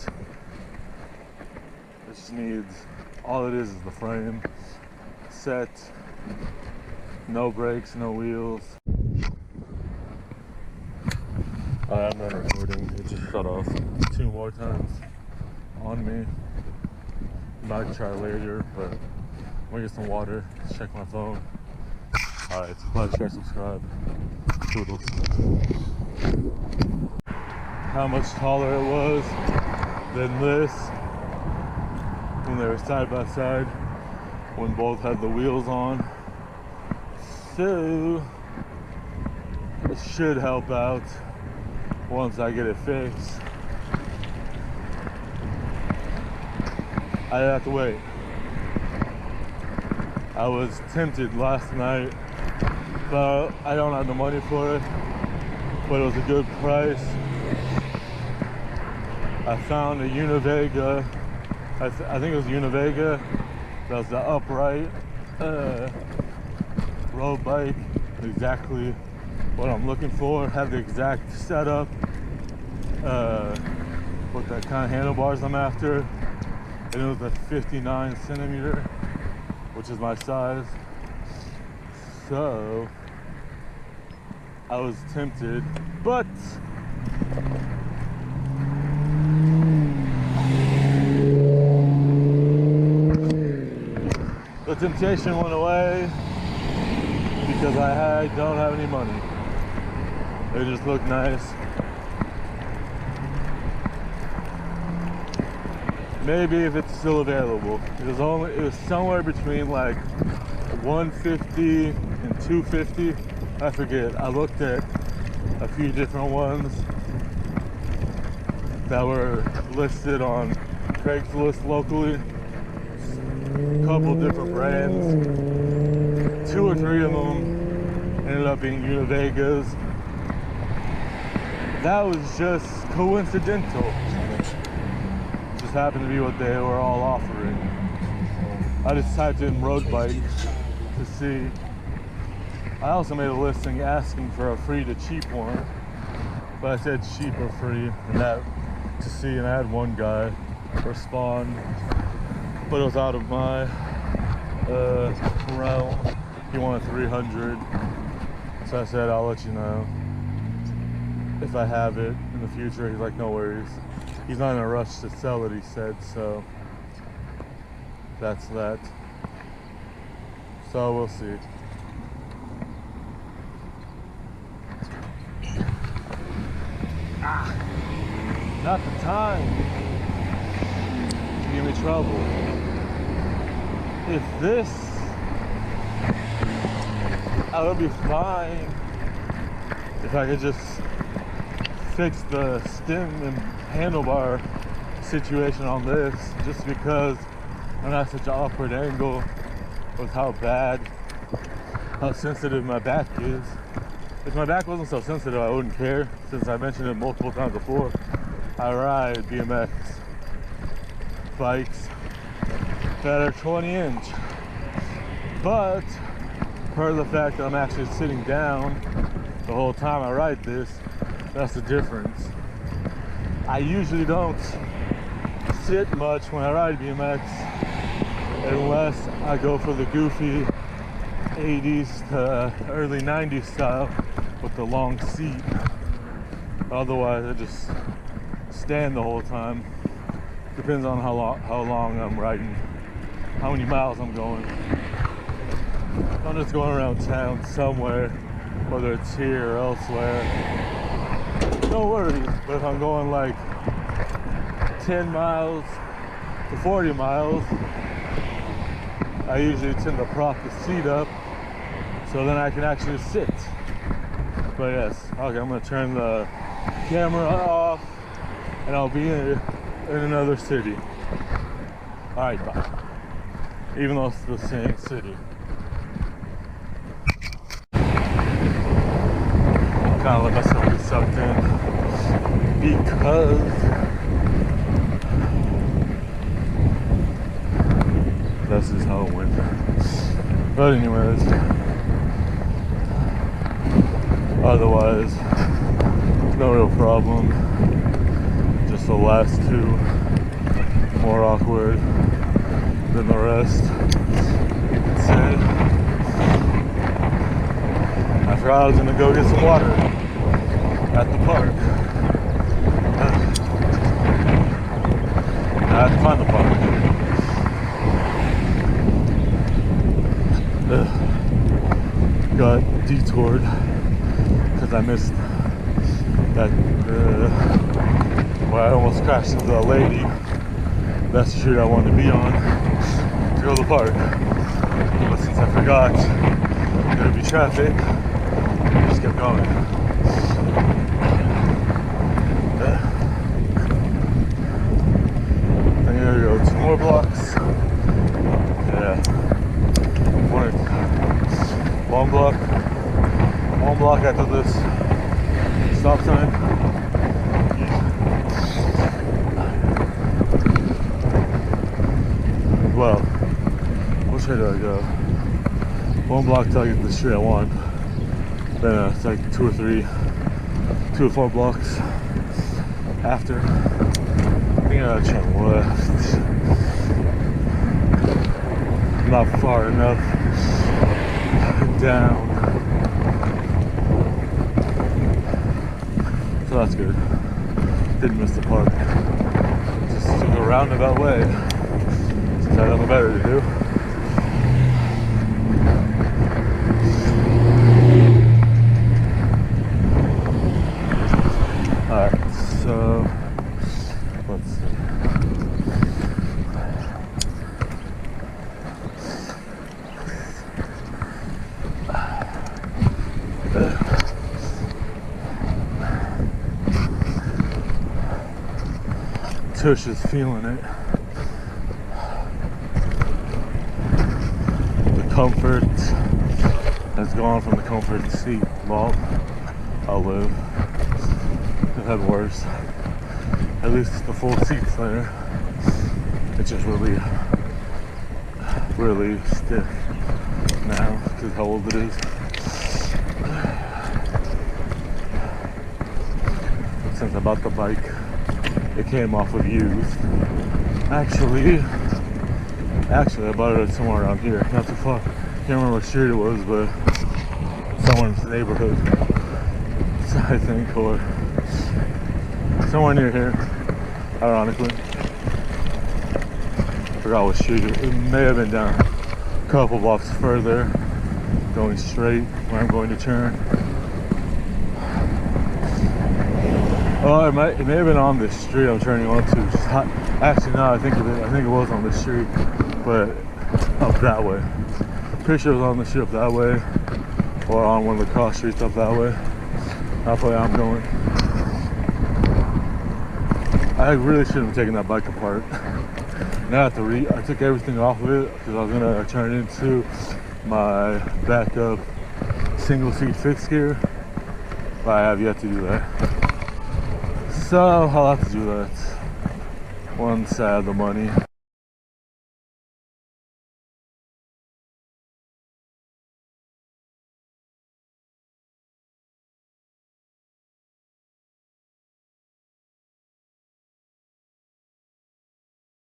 It just needs, all it is the frame, set, no brakes, no wheels. I'm not recording, it just shut off 2 more times on me. Might try later, but I'm gonna get some water, check my phone. Alright, like, share, subscribe. Toodles. How much taller it was than this when they were side by side, when both had the wheels on. So it should help out once I get it fixed. I have to wait. I was tempted last night, but I don't have the money for it, but it was a good price. I found a Univega, I think it was Univega, that was the upright road bike, exactly what I'm looking for, have the exact setup, with the kind of handlebars I'm after, and it was a 59 centimeter, which is my size. So I was tempted, but the temptation went away because I don't have any money. They just look nice. Maybe if it's still available. It was somewhere between like 150 and 250. I forget. I looked at a few different ones that were listed on Craigslist locally. A couple different brands. 2 or 3 of them ended up being Univegas. That was just coincidental. Just happened to be what they were all offering. I just typed in road bike to see. I also made a listing asking for a free to cheap one, but I said cheap or free, and that to see, and I had one guy respond, but it was out of my realm. He wanted 300, so I said I'll let you know if I have it in the future. He's like, no worries. He's not in a rush to sell it, he said, so that's that. So we'll see. Not the time to give me trouble. If this, I would be fine if I could just fix the stem and handlebar situation on this, just because I'm at such an awkward angle with how sensitive my back is. If my back wasn't so sensitive, I wouldn't care, since I mentioned it multiple times before. I ride BMX bikes that are 20-inch, but per the fact that I'm actually sitting down the whole time I ride this, that's the difference. I usually don't sit much when I ride BMX unless I go for the goofy 80s to early 90s style with the long seat. Otherwise I just stand the whole time. Depends on how long I'm riding, how many miles I'm going. If I'm just going around town somewhere, whether it's here or elsewhere, no worries. But if I'm going like 10 miles to 40 miles, I usually tend to prop the seat up so then I can actually sit. But yes, okay, I'm gonna turn the camera off and I'll be in another city. Alright, bye. Even though it's the same city. Kind of let myself get sucked in because this is how it went. But anyways, otherwise no real problem. Just just the last two more awkward than the rest, you could say. I forgot I was gonna go get some water at the park. I had to find the park. Got detoured because I missed that where I almost crashed into a lady. That's the street I wanted to be on to go to the park. But since I forgot there'd be traffic, I just kept going. I'm gonna go 2 more blocks. Yeah. One block after this stop sign. Well, which way do I go? 1 block till I get to the street I want. Then it's like 2 or 4 blocks after. I think I gotta turn left. Not far enough down. So that's good. Didn't miss the park. Just took a roundabout way. Since I had nothing better to do. Alright, so let's see. Tush is feeling it. The comfort has gone from the comfort seat. Well, I'll live. It had worse. At least the full seat's there. It's just really stiff now because how old it is. Since I bought the bike, it came off of used. Actually, I bought it somewhere around here, not too far. Can't remember what street it was, but someone's neighborhood, I think, or somewhere near here. Ironically, forgot what street it may have been down a couple blocks further, going straight where I'm going to turn. Oh, it may have been on this street I'm turning onto. Actually, no, I think it was on this street, but up that way. Pretty sure it was on the street up that way, or on one of the cross streets up that way. That's where I'm going. I really shouldn't have taken that bike apart. Now I took everything off of it because I was gonna turn it into my backup single seat fixed gear, but I have yet to do that. So I'll have to do that once I have the money